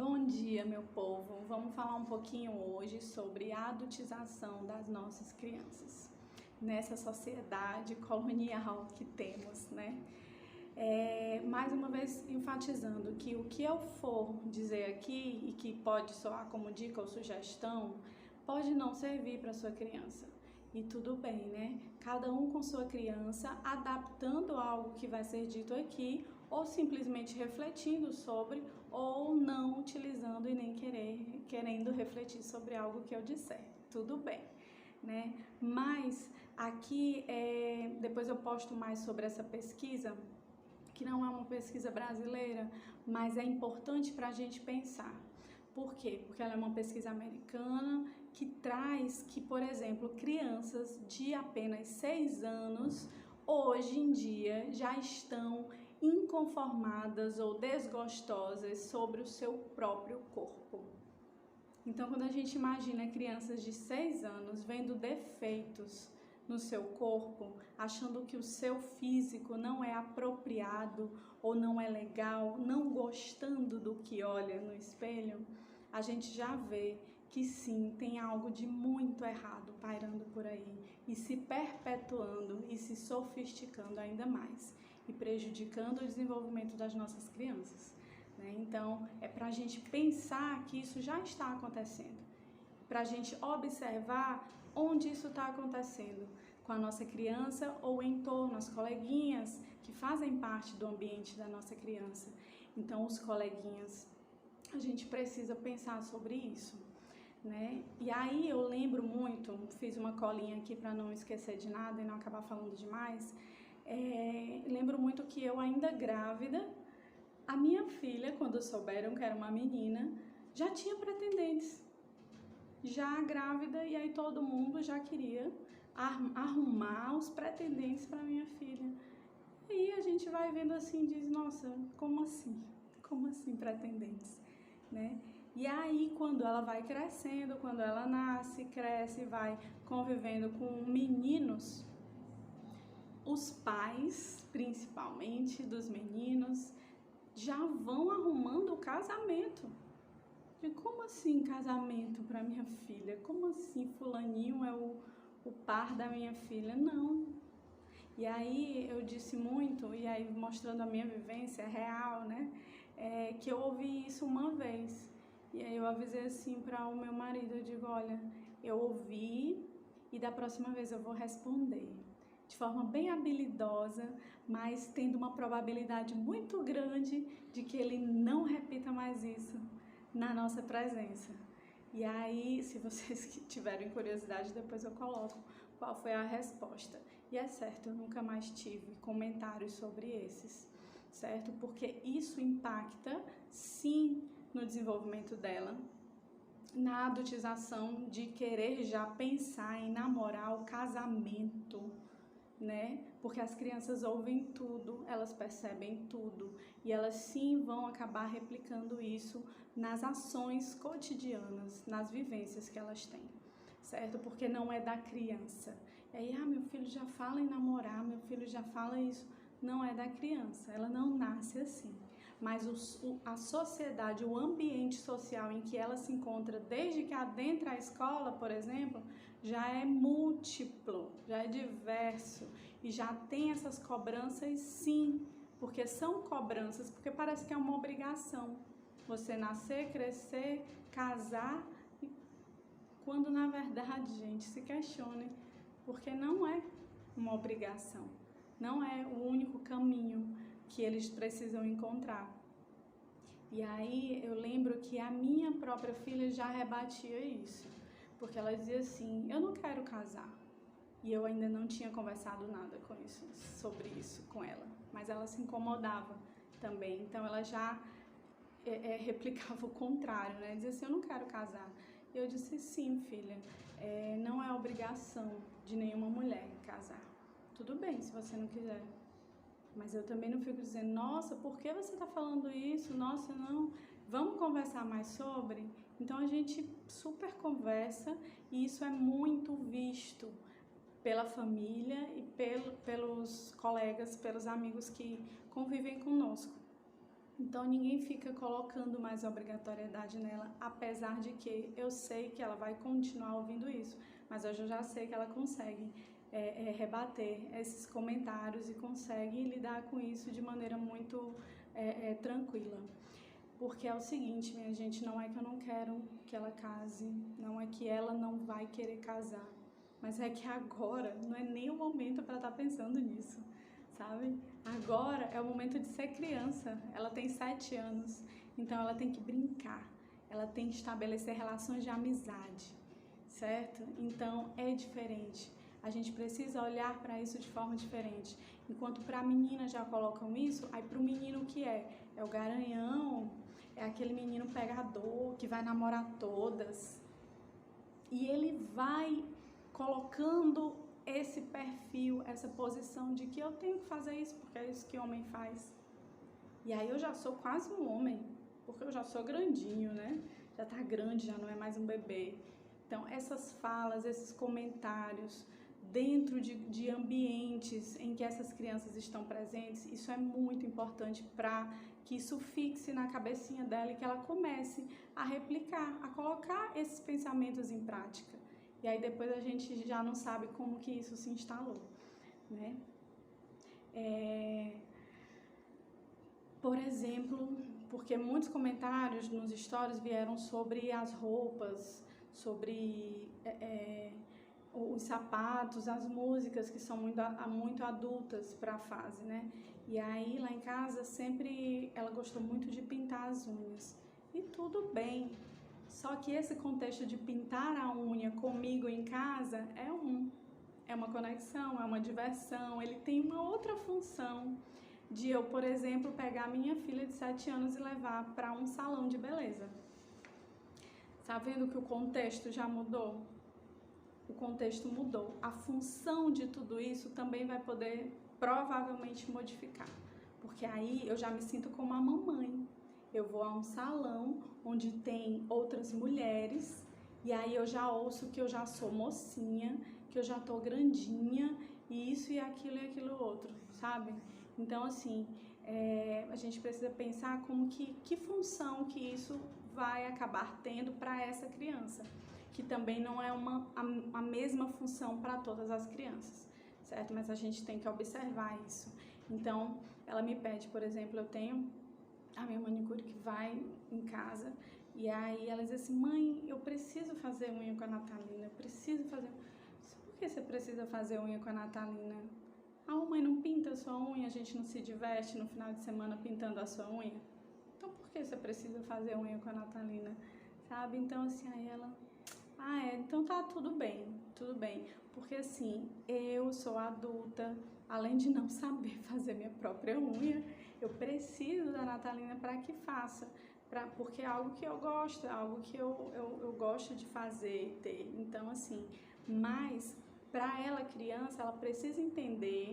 Bom dia, meu povo. Vamos falar um pouquinho hoje sobre a adultização das nossas crianças nessa sociedade colonial que temos, né? Mais uma vez enfatizando que o que eu for dizer aqui e que pode soar como dica ou sugestão pode não servir para sua criança. E tudo bem, né? Cada um com sua criança, adaptando algo que vai ser dito aqui, ou simplesmente refletindo sobre, ou não utilizando e nem querendo refletir sobre algo que eu disser. Tudo bem, né? Mas aqui, depois eu posto mais sobre essa pesquisa, que não é uma pesquisa brasileira, mas é importante para a gente pensar. Por quê? Porque ela é uma pesquisa americana que traz que, por exemplo, crianças de apenas 6 anos, hoje em dia, já estão inconformadas ou desgostosas sobre o seu próprio corpo. Então, quando a gente imagina crianças de 6 anos vendo defeitos no seu corpo, achando que o seu físico não é apropriado ou não é legal, não gostando do que olha no espelho, a gente já vê que sim, tem algo de muito errado pairando por aí e se perpetuando e se sofisticando ainda mais e prejudicando o desenvolvimento das nossas crianças, né? Então, é para a gente pensar que isso já está acontecendo, para a gente observar onde isso está acontecendo, com a nossa criança ou em torno, as coleguinhas que fazem parte do ambiente da nossa criança. Então, os coleguinhas, a gente precisa pensar sobre isso, né? E aí eu lembro muito, fiz uma colinha aqui para não esquecer de nada e não acabar falando demais, lembro muito que eu ainda grávida, a minha filha, quando souberam que era uma menina, já tinha pretendentes, já grávida, e aí todo mundo já queria arrumar os pretendentes para minha filha. E aí a gente vai vendo assim, diz, nossa, como assim? Como assim pretendentes, né? E aí quando ela vai crescendo, quando ela nasce, cresce, vai convivendo com meninos, os pais, principalmente dos meninos, já vão arrumando o casamento. E como assim casamento para minha filha? Como assim fulaninho é o par da minha filha? Não. E aí eu disse muito, e aí mostrando a minha vivência real, né? Que eu ouvi isso uma vez. E aí eu avisei assim para o meu marido, eu digo, olha, eu ouvi e da próxima vez eu vou responder. De forma bem habilidosa, mas tendo uma probabilidade muito grande de que ele não repita mais isso na nossa presença. E aí, se vocês tiverem curiosidade, depois eu coloco qual foi a resposta. E é certo, eu nunca mais tive comentários sobre esses, certo? Porque isso impacta, sim, no desenvolvimento dela, na adultização de querer já pensar em namorar o casamento, né? Porque as crianças ouvem tudo, elas percebem tudo e elas sim vão acabar replicando isso nas ações cotidianas, nas vivências que elas têm, certo? Porque não é da criança. E aí, meu filho já fala em namorar, meu filho já fala isso. Não é da criança, ela não nasce assim. Mas a sociedade, o ambiente social em que ela se encontra desde que adentra a escola, por exemplo, já é múltiplo, já é diverso e já tem essas cobranças sim, porque são cobranças, porque parece que é uma obrigação você nascer, crescer, casar, quando na verdade, gente, se questione, porque não é uma obrigação, não é o único caminho que eles precisam encontrar. E aí eu lembro que a minha própria filha já rebatia isso, porque ela dizia assim, eu não quero casar. E eu ainda não tinha conversado nada sobre isso com ela, mas ela se incomodava também, então ela já replicava o contrário, né? Dizia assim, eu não quero casar. E eu disse, sim, filha, não é obrigação de nenhuma mulher casar. Tudo bem se você não quiser. Mas eu também não fico dizendo, nossa, por que você está falando isso? Nossa, não, vamos conversar mais sobre? Então a gente super conversa e isso é muito visto pela família e pelos colegas, pelos amigos que convivem conosco. Então ninguém fica colocando mais obrigatoriedade nela, apesar de que eu sei que ela vai continuar ouvindo isso, mas hoje eu já sei que ela consegue rebater esses comentários e consegue lidar com isso de maneira muito tranquila. Porque é o seguinte, minha gente, não é que eu não quero que ela case, não é que ela não vai querer casar, mas é que agora não é nem o momento para estar pensando nisso, sabe? Agora é o momento de ser criança, ela tem 7 anos, então ela tem que brincar, ela tem que estabelecer relações de amizade, certo? Então é diferente, a gente precisa olhar para isso de forma diferente. Enquanto para a menina já colocam isso, aí para o menino o que é? É o garanhão, é aquele menino pegador que vai namorar todas. E ele vai colocando esse perfil, essa posição de que eu tenho que fazer isso porque é isso que homem faz. E aí eu já sou quase um homem, porque eu já sou grandinho, né? Já tá grande, já não é mais um bebê. Então essas falas, esses comentários dentro de ambientes em que essas crianças estão presentes, isso é muito importante para que isso fixe na cabecinha dela e que ela comece a replicar, a colocar esses pensamentos em prática. E aí depois a gente já não sabe como que isso se instalou, né? Por exemplo, porque muitos comentários nos stories vieram sobre as roupas, sobre os sapatos, as músicas que são muito adultas para a fase, né? E aí lá em casa sempre ela gostou muito de pintar as unhas. E tudo bem, só que esse contexto de pintar a unha comigo em casa é uma conexão, é uma diversão, ele tem uma outra função de eu, por exemplo, pegar minha filha de 7 anos e levar para um salão de beleza. Tá vendo que o contexto já mudou? O contexto mudou. A função de tudo isso também vai poder provavelmente modificar, porque aí eu já me sinto como a mamãe. Eu vou a um salão onde tem outras mulheres e aí eu já ouço que eu já sou mocinha, que eu já tô grandinha e isso e aquilo outro, sabe? Então assim, a gente precisa pensar como que função que isso vai acabar tendo para essa criança, que também não é a mesma função para todas as crianças, certo? Mas a gente tem que observar isso. Então, ela me pede, por exemplo, eu tenho a minha manicure que vai em casa e aí ela diz assim, mãe, eu preciso fazer unha com a Natalina, eu preciso fazer... Por que você precisa fazer unha com a Natalina? Ah, mãe, não pinta a sua unha, a gente não se diverte no final de semana pintando a sua unha? Então, por que você precisa fazer unha com a Natalina? Sabe? Então, assim, aí ela... então tá tudo bem, porque assim, eu sou adulta, além de não saber fazer minha própria unha, eu preciso da Natalina para que faça, porque é algo que eu gosto, é algo que eu gosto de fazer e ter. Então assim, mas para ela criança, ela precisa entender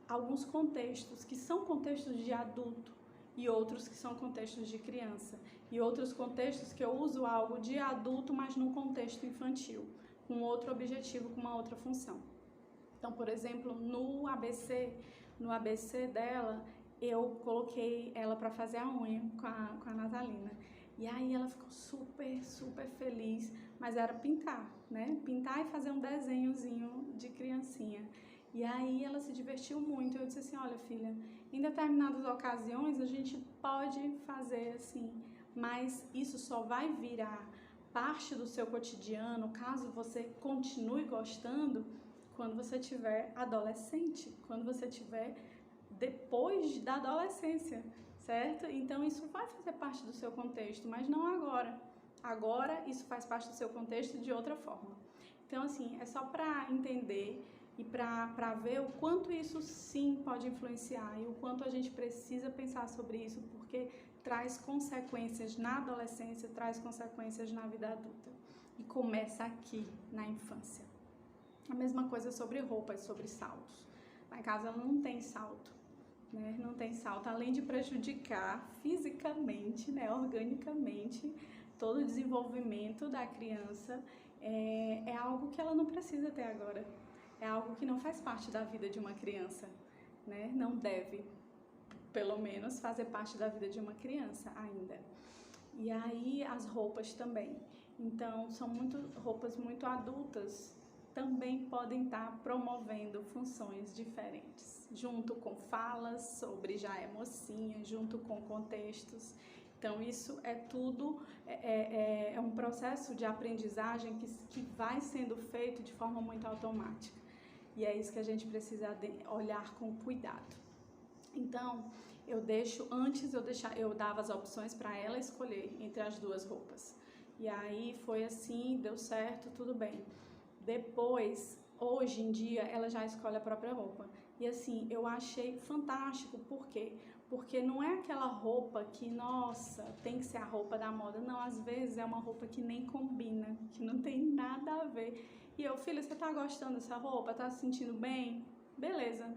alguns contextos que são contextos de adulto e outros que são contextos de criança, e outros contextos que eu uso algo de adulto, mas num contexto infantil, com outro objetivo, com uma outra função. Então, por exemplo, no ABC dela, eu coloquei ela para fazer a unha com a Natalina. E aí ela ficou super feliz, mas era pintar, né? Pintar e fazer um desenhozinho de criancinha. E aí ela se divertiu muito. Eu disse assim, olha filha, em determinadas ocasiões a gente pode fazer assim, mas isso só vai virar parte do seu cotidiano, caso você continue gostando, quando você tiver adolescente, quando você tiver depois da adolescência, certo? Então isso vai fazer parte do seu contexto, mas não agora. Agora isso faz parte do seu contexto de outra forma. Então assim, é só para entender e para ver o quanto isso sim pode influenciar e o quanto a gente precisa pensar sobre isso, porque traz consequências na adolescência, traz consequências na vida adulta e começa aqui na infância. A mesma coisa sobre roupas, sobre saltos. Lá em casa não tem salto, né? Não tem salto, além de prejudicar fisicamente, né, organicamente, todo o desenvolvimento da criança, é algo que ela não precisa ter agora. É algo que não faz parte da vida de uma criança, né? Não deve. pelo menos, fazer parte da vida de uma criança ainda. E aí as roupas também. Então, são roupas muito adultas, também podem estar promovendo funções diferentes, junto com falas sobre já é mocinha, junto com contextos. Então, isso é tudo, é um processo de aprendizagem que vai sendo feito de forma muito automática. E é isso que a gente precisa olhar com cuidado. Então, eu dava as opções para ela escolher entre as duas roupas. E aí foi assim, deu certo, tudo bem. Depois, hoje em dia, ela já escolhe a própria roupa. E assim, eu achei fantástico, por quê? Porque não é aquela roupa que, nossa, tem que ser a roupa da moda. Não, às vezes é uma roupa que nem combina, que não tem nada a ver. E eu, filha, você tá gostando dessa roupa? Tá se sentindo bem? Beleza.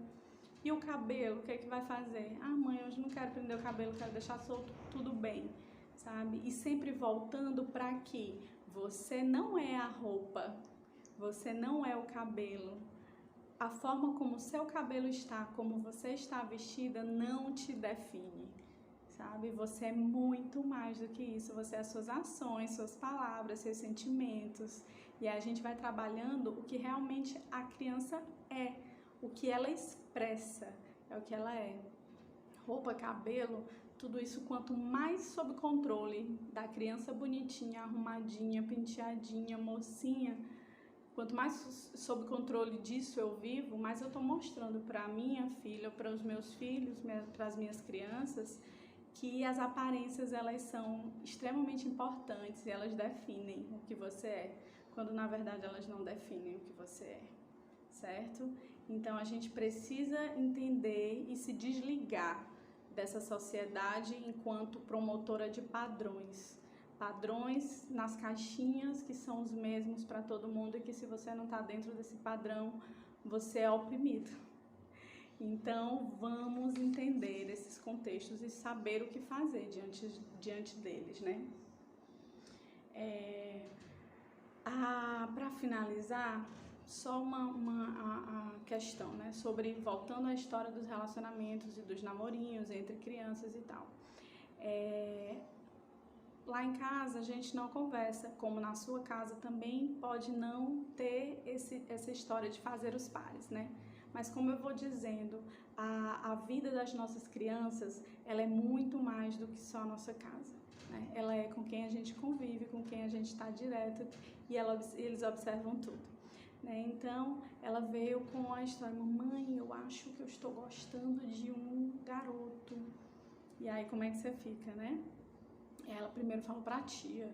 E o cabelo, o que é que vai fazer? Ah, mãe, hoje não quero prender o cabelo, quero deixar solto, tudo bem, sabe? E sempre voltando para que você não é a roupa, você não é o cabelo. A forma como o seu cabelo está, como você está vestida, não te define, sabe? Você é muito mais do que isso. Você é suas ações, suas palavras, seus sentimentos. E aí a gente vai trabalhando o que realmente a criança é, o que ela expressa, é o que ela é. Roupa, cabelo, tudo isso quanto mais sob controle da criança bonitinha, arrumadinha, penteadinha, mocinha, quanto mais sob controle disso eu vivo, mais eu estou mostrando para a minha filha, para os meus filhos, para as minhas crianças, que as aparências elas são extremamente importantes e elas definem o que você é, quando na verdade elas não definem o que você é, certo? Então a gente precisa entender e se desligar dessa sociedade enquanto promotora de padrões. Padrões nas caixinhas que são os mesmos para todo mundo e que se você não está dentro desse padrão, você é oprimido. Então, vamos entender esses contextos e saber o que fazer diante deles, né? Para finalizar, só uma questão, né? Sobre, voltando à história dos relacionamentos e dos namorinhos entre crianças e tal. Lá em casa a gente não conversa, como na sua casa também pode não ter essa história de fazer os pares, né? Mas como eu vou dizendo, a vida das nossas crianças, ela é muito mais do que só a nossa casa, né? Ela é com quem a gente convive, com quem a gente está direto e eles observam tudo, né? Então, ela veio com a história, mamãe, eu acho que eu estou gostando de um garoto. E aí, como é que você fica, né? Ela primeiro falou pra tia,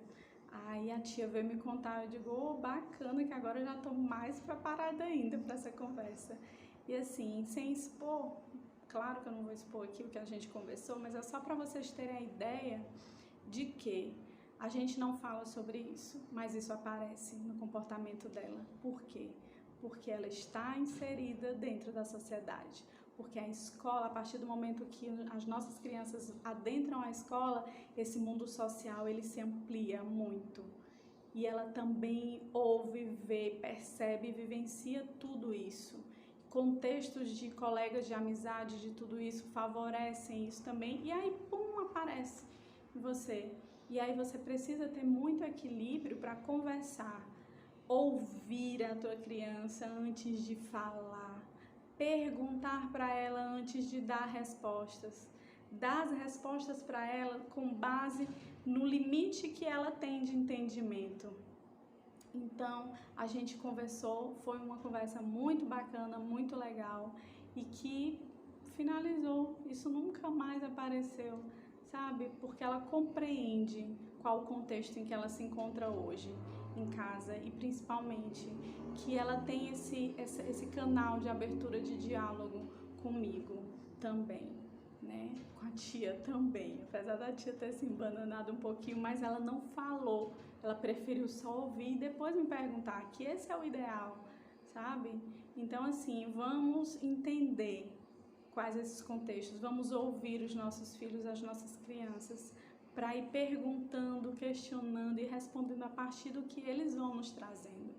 aí a tia veio me contar, eu digo, oh, bacana, que agora eu já tô mais preparada ainda para essa conversa. E assim, sem expor, claro que eu não vou expor aqui o que a gente conversou, mas é só para vocês terem a ideia de que a gente não fala sobre isso, mas isso aparece no comportamento dela. Por quê? Porque ela está inserida dentro da sociedade. Porque a escola, a partir do momento que as nossas crianças adentram a escola, esse mundo social ele se amplia muito. E ela também ouve, vê, percebe e vivencia tudo isso. Contextos de colegas de amizade, de tudo isso, favorecem isso também. E aí, pum, aparece em você. E aí você precisa ter muito equilíbrio para conversar, ouvir a tua criança antes de falar. Perguntar para ela antes de dar respostas. Dar as respostas para ela com base no limite que ela tem de entendimento. Então, a gente conversou, foi uma conversa muito bacana, muito legal e que finalizou. Isso nunca mais apareceu, sabe? Porque ela compreende qual o contexto em que ela se encontra hoje em casa e principalmente que ela tem esse canal de abertura de diálogo comigo também, né? Com a tia também, apesar da tia ter se embananado um pouquinho, mas ela não falou, ela preferiu só ouvir e depois me perguntar, que esse é o ideal, sabe? Então assim, vamos entender quais esses contextos, vamos ouvir os nossos filhos, as nossas crianças, para ir perguntando, questionando e respondendo a partir do que eles vão nos trazendo.